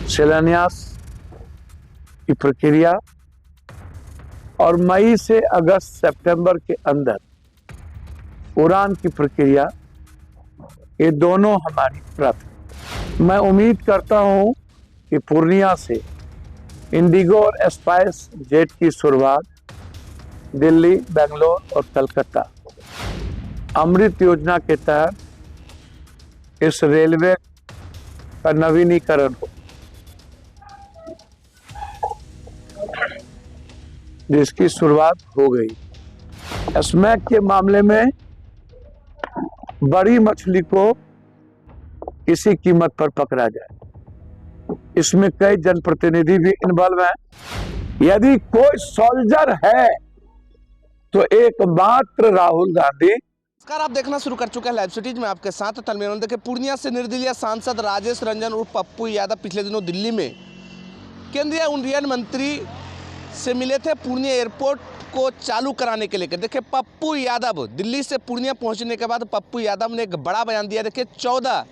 शिलान्यास की प्रक्रिया और मई से अगस्त सितंबर के अंदर उड़ान की प्रक्रिया, ये दोनों हमारी प्राथमिकता। मैं उम्मीद करता हूं कि पूर्णिया से इंडिगो और स्पाइस जेट की शुरुआत दिल्ली, बेंगलोर और कलकत्ता अमृत योजना के तहत इस रेलवे का नवीनीकरण हो, जिसकी शुरुआत हो गई। स्मैक के मामले में बड़ी मछली को किसी कीमत पर पकड़ा जाए, इसमें कई जनप्रतिनिधि भी इन्वॉल्व हैं। यदि कोई सोल्जर है तो एकमात्र राहुल गांधी। नमस्कार, आप देखना शुरू कर चुके हैं लाइव सिटीज में आपके साथ तलमेर। देखिए, पूर्णिया से निर्दलीय सांसद राजेश रंजन उर्फ पप्पू यादव पिछले दिनों दिल्ली में केंद्रीय उन्नयन मंत्री से मिले थे पूर्णिया एयरपोर्ट को चालू कराने के लेकर। देखिए, पप्पू यादव दिल्ली से पूर्णिया पहुंचने के बाद पप्पू यादव ने एक बड़ा बयान दिया। देखिए, 14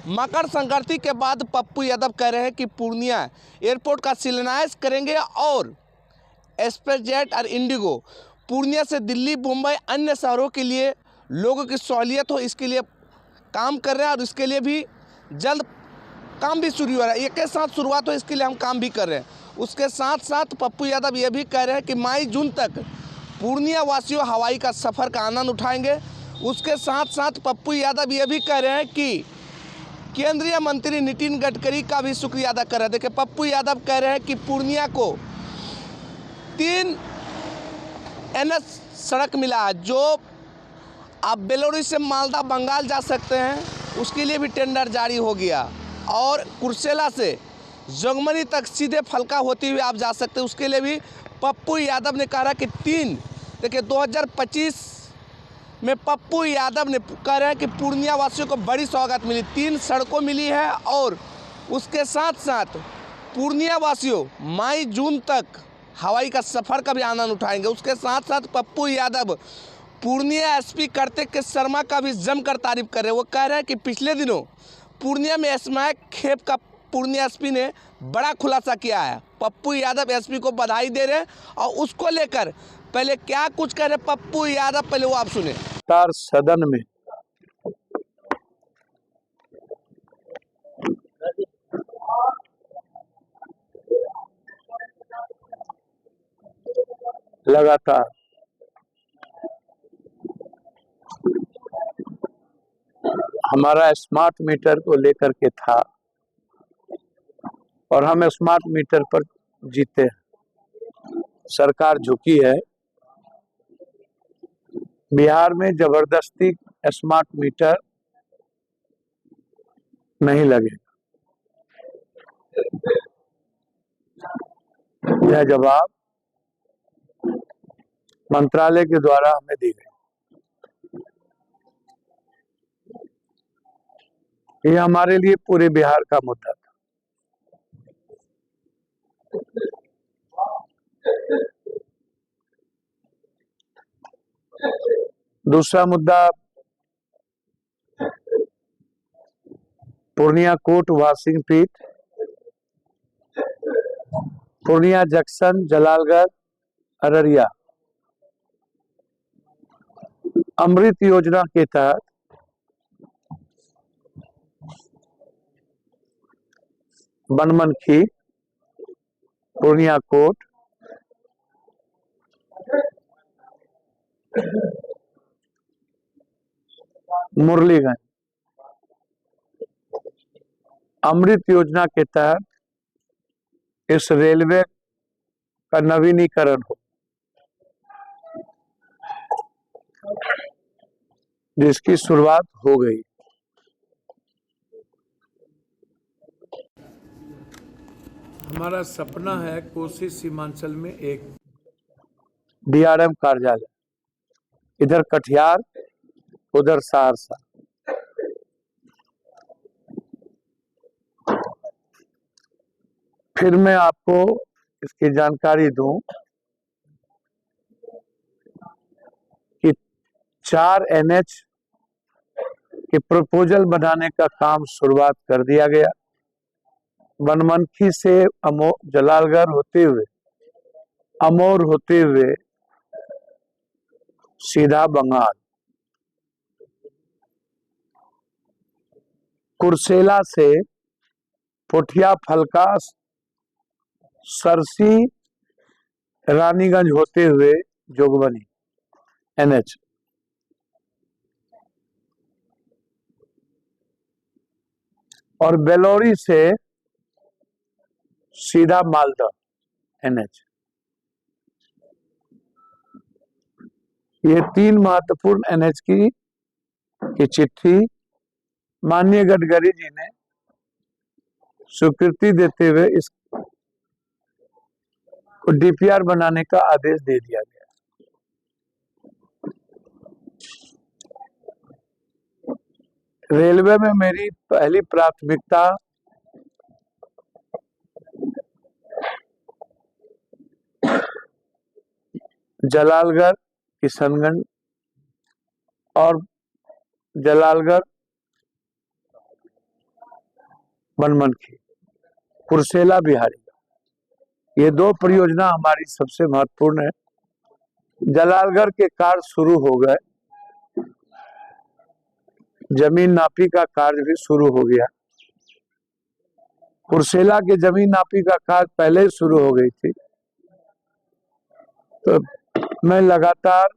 मकर संक्रांति के बाद पप्पू यादव कह रहे हैं कि पूर्णिया एयरपोर्ट का शिलान्यास करेंगे और स्पाइस जेट और इंडिगो पूर्णिया से दिल्ली, मुंबई, अन्य शहरों के लिए लोगों की सहूलियत हो, इसके लिए काम कर रहे हैं और इसके लिए भी जल्द काम भी शुरू हो रहा है। एक के साथ शुरुआत हो, इसके लिए हम काम भी कर रहे हैं। उसके साथ साथ पप्पू यादव ये भी कह रहे हैं कि मई जून तक पूर्णिया वासियों हवाई का सफ़र का आनंद उठाएंगे। उसके साथ साथ पप्पू यादव ये भी कह रहे हैं कि केंद्रीय मंत्री नितिन गडकरी का भी शुक्रिया अदा कर रहे हैं। देखिए, पप्पू यादव कह रहे हैं कि पूर्णिया को 3 NH सड़क मिला है, जो आप बेलोरी से मालदा बंगाल जा सकते हैं, उसके लिए भी टेंडर जारी हो गया। और कुर्सेला से जोगमनी तक सीधे फलका होती हुई आप जा सकते हैं, उसके लिए भी पप्पू यादव ने कहा कि 3। देखिए, 2025 में पप्पू यादव ने कह रहे हैं कि पूर्णिया वासियों को बड़ी सौगात मिली, 3 सड़कों मिली है। और उसके साथ साथ पूर्णिया वासियों मई जून तक हवाई का सफ़र का भी आनंद उठाएंगे। उसके साथ साथ पप्पू यादव पूर्णिया SP कार्तिक शर्मा का भी जमकर तारीफ कर रहे हैं। वो कह रहे हैं कि पिछले दिनों पूर्णिया में स्मैक खेप का पूर्णिया SP ने बड़ा खुलासा किया है। पप्पू यादव SP को बधाई दे रहे हैं और उसको लेकर पहले क्या कुछ कह रहे पप्पू यादव, पहले वो आप सुने। सदन में लगातार हमारा स्मार्ट मीटर को लेकर के था और हम स्मार्ट मीटर पर जीते हैं। सरकार झुकी है। बिहार में जबरदस्ती स्मार्ट मीटर नहीं लगे। यह जवाब मंत्रालय के द्वारा हमें दी गई। ये हमारे लिए पूरे बिहार का मुद्दा था। दूसरा मुद्दा पूर्णिया कोट वाशिंग पीठ, पूर्णिया जंक्शन, जलालगढ़, अररिया अमृत योजना के तहत बनमनखी, पूर्णिया कोट, मुरलीगंज अमृत योजना के तहत इस रेलवे का नवीनीकरण हो, जिसकी शुरुआत हो गई। हमारा सपना है कोसी सीमांचल में एक DRM कार्यालय, इधर कटिहार, उधर सहरसा। फिर मैं आपको इसकी जानकारी दूं कि 4 NH के प्रपोजल बनाने का काम शुरुआत कर दिया गया। बनमनखी से जलालगढ़ होते हुए अमोर होते हुए सीधा बंगाल, कुर्सेला से पोठिया फलका सरसी रानीगंज होते हुए जोगबनी एनएच, और बेलोरी से सीधा मालदा एनएच। ये 3 महत्वपूर्ण एनएच की चिट्ठी माननीय गडकरी जी ने स्वीकृति देते हुए इस डीपीआर बनाने का आदेश दे दिया गया। रेलवे में मेरी पहली प्राथमिकता जलालगढ़, किशनगंज और जलालगढ़ बनमनखी, कुर्सेला बिहारी, ये 2 परियोजना हमारी सबसे महत्वपूर्ण है। जलालगढ़ के कार्य शुरू हो गए, जमीन नापी का कार्य भी शुरू हो गया। कुर्सेला के जमीन नापी का कार्य पहले ही शुरू हो गई थी। तो मैं लगातार,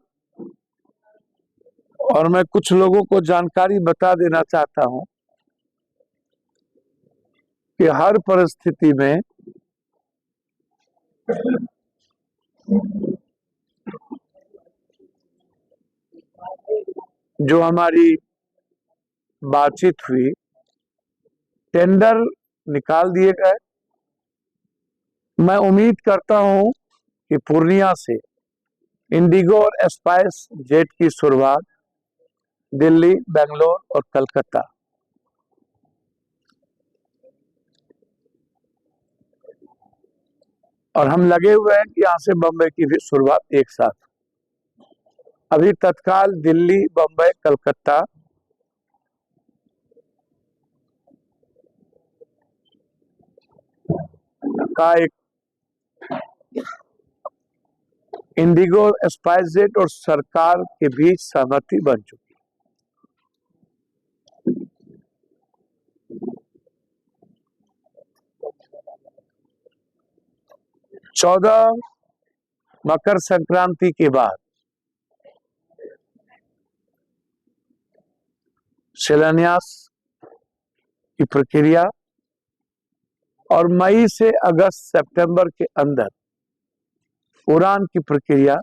और मैं कुछ लोगों को जानकारी बता देना चाहता हूं कि हर परिस्थिति में जो हमारी बातचीत हुई, टेंडर निकाल दिए गए। मैं उम्मीद करता हूं कि पूर्णिया से इंडिगो और स्पाइस जेट की शुरुआत दिल्ली, बेंगलोर और कलकत्ता, और हम लगे हुए हैं कि यहां से बम्बई की भी शुरुआत एक साथ। अभी तत्काल दिल्ली, बम्बई, कलकत्ता का एक इंडिगो, स्पाइस जेट और सरकार के बीच सहमति बन चुकी है। 14 मकर संक्रांति के बाद शिलान्यास की प्रक्रिया और मई से अगस्त सितंबर के अंदर उड़ान की प्रक्रिया,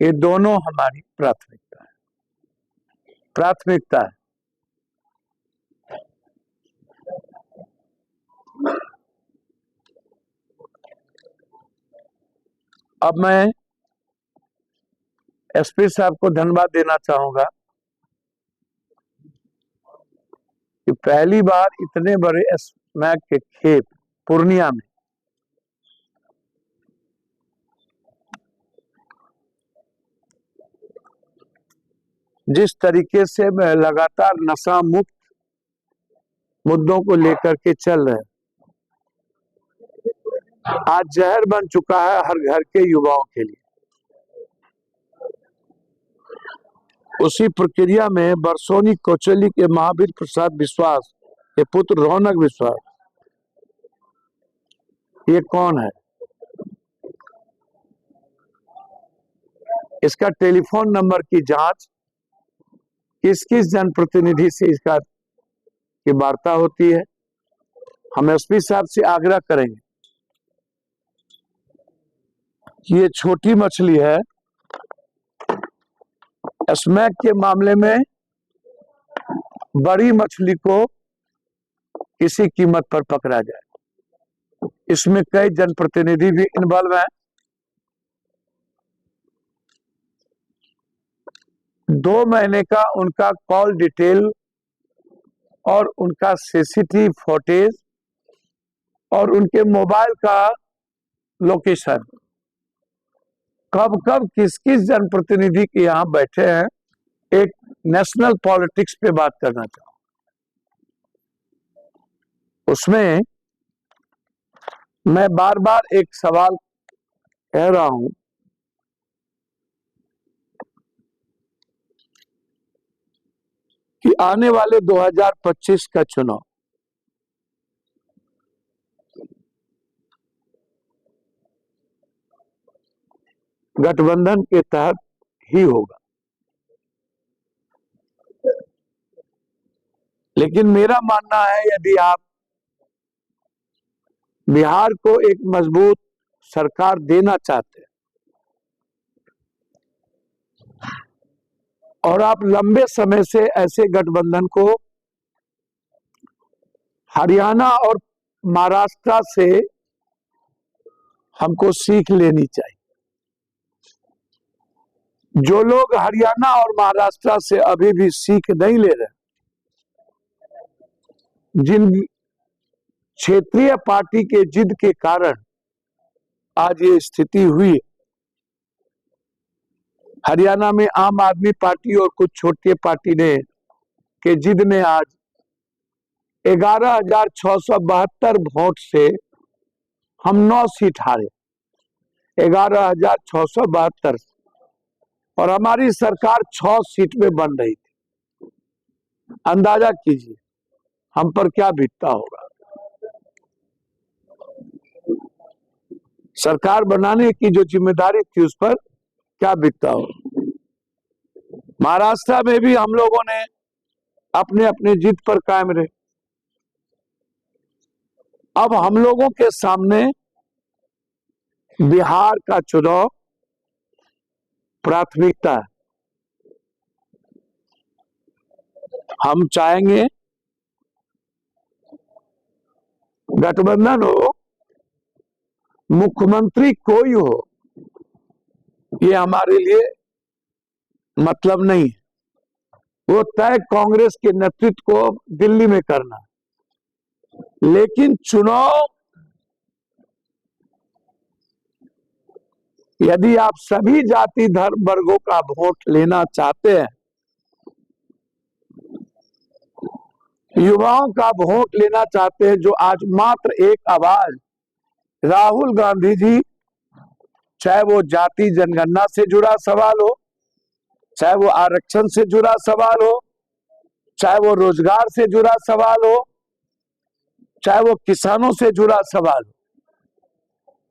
ये दोनों हमारी प्राथमिकता है। अब मैं एसपी साहब को धन्यवाद देना चाहूंगा कि पहली बार इतने बड़े स्मैक के खेप पूर्णिया में जिस तरीके से मैं लगातार नशा मुक्त मुद्दों को लेकर के चल रहे, आज जहर बन चुका है हर घर के युवाओं के लिए। उसी प्रक्रिया में बरसोनी कोचली के महावीर प्रसाद विश्वास के पुत्र रौनक विश्वास, ये कौन है? इसका टेलीफोन नंबर की जांच, किस किस जनप्रतिनिधि से इसका की वार्ता होती है, हम एसपी साहब से आग्रह करेंगे कि ये छोटी मछली है, स्मैक के मामले में बड़ी मछली को किसी कीमत पर पकड़ा जाए। इसमें कई जनप्रतिनिधि भी इन्वॉल्व हैं। 2 महीने का उनका कॉल डिटेल और उनका सीसीटीवी फुटेज और उनके मोबाइल का लोकेशन, कब कब किस किस जनप्रतिनिधि के यहां बैठे हैं, एक नेशनल पॉलिटिक्स पे बात करना चाहूं। उसमें मैं बार बार एक सवाल कह रहा हूं कि आने वाले 2025 का चुनाव गठबंधन के तहत ही होगा, लेकिन मेरा मानना है यदि आप बिहार को एक मजबूत सरकार देना चाहते हैं और आप लंबे समय से ऐसे गठबंधन को हरियाणा और महाराष्ट्र से हमको सीख लेनी चाहिए। जो लोग हरियाणा और महाराष्ट्र से अभी भी सीख नहीं ले रहे, जिन क्षेत्रीय पार्टी के जिद के कारण आज ये स्थिति हुई, हरियाणा में आम आदमी पार्टी और कुछ छोटी पार्टी ने के जिद में आज 11,672 वोट से हम 9 सीट हारे, 11,672, और हमारी सरकार 6 सीट में बन रही थी। अंदाजा कीजिए हम पर क्या बीतता होगा। सरकार बनाने की जो जिम्मेदारी थी उस पर क्या बीतता होगा। महाराष्ट्र में भी हम लोगों ने अपने अपने जिद पर कायम रहे। अब हम लोगों के सामने बिहार का चुनाव प्राथमिकता है। हम चाहेंगे गठबंधन हो, मुख्यमंत्री कोई हो, ये हमारे लिए मतलब नहीं है। वो तय कांग्रेस के नेतृत्व को दिल्ली में करना, लेकिन चुनाव यदि आप सभी जाति धर्म वर्गों का वोट लेना चाहते हैं, युवाओं का वोट लेना चाहते हैं, जो आज मात्र एक आवाज राहुल गांधी जी, चाहे वो जाति जनगणना से जुड़ा सवाल हो, चाहे वो आरक्षण से जुड़ा सवाल हो, चाहे वो रोजगार से जुड़ा सवाल हो, चाहे वो किसानों से जुड़ा सवाल हो,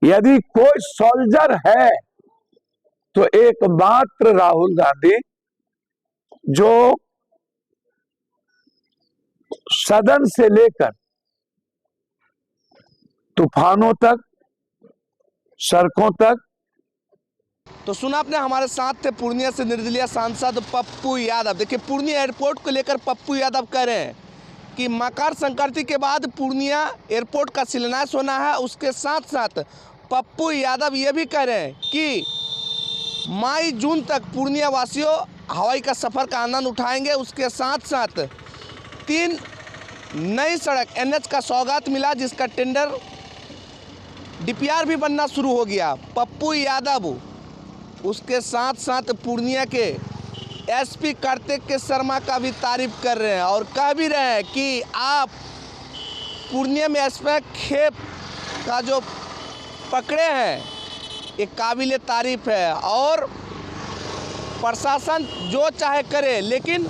यदि कोई सोल्जर है तो एकमात्र राहुल गांधी, जो सदन से लेकर तूफानों तक, सड़कों तक। तो सुना आपने, हमारे साथ थे पूर्णिया से निर्दलीय सांसद पप्पू यादव। देखिए, पूर्णिया एयरपोर्ट को लेकर पप्पू यादव कह रहे हैं कि मकर संक्रांति के बाद पूर्णिया एयरपोर्ट का शिलान्यास होना है। उसके साथ साथ पप्पू यादव ये भी कह रहे हैं कि मई जून तक पूर्णिया वासियों हवाई का सफ़र का आनंद उठाएंगे। उसके साथ साथ 3 नई सड़क NH का सौगात मिला, जिसका टेंडर DPR भी बनना शुरू हो गया। पप्पू यादव उसके साथ साथ पूर्णिया के SP कार्तिक के शर्मा का भी तारीफ कर रहे हैं और कह भी रहे हैं कि आप पूर्णिया में SP खेप का जो पकड़े हैं ये काबिल तारीफ है, और प्रशासन जो चाहे करे, लेकिन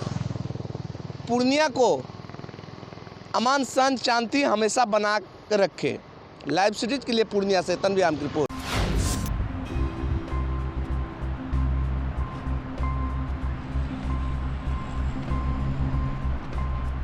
पूर्णिया को अमान शांति हमेशा बना कर रखे। लाइव सीरीज के लिए पूर्णिया से तनवीर आम की रिपोर्ट।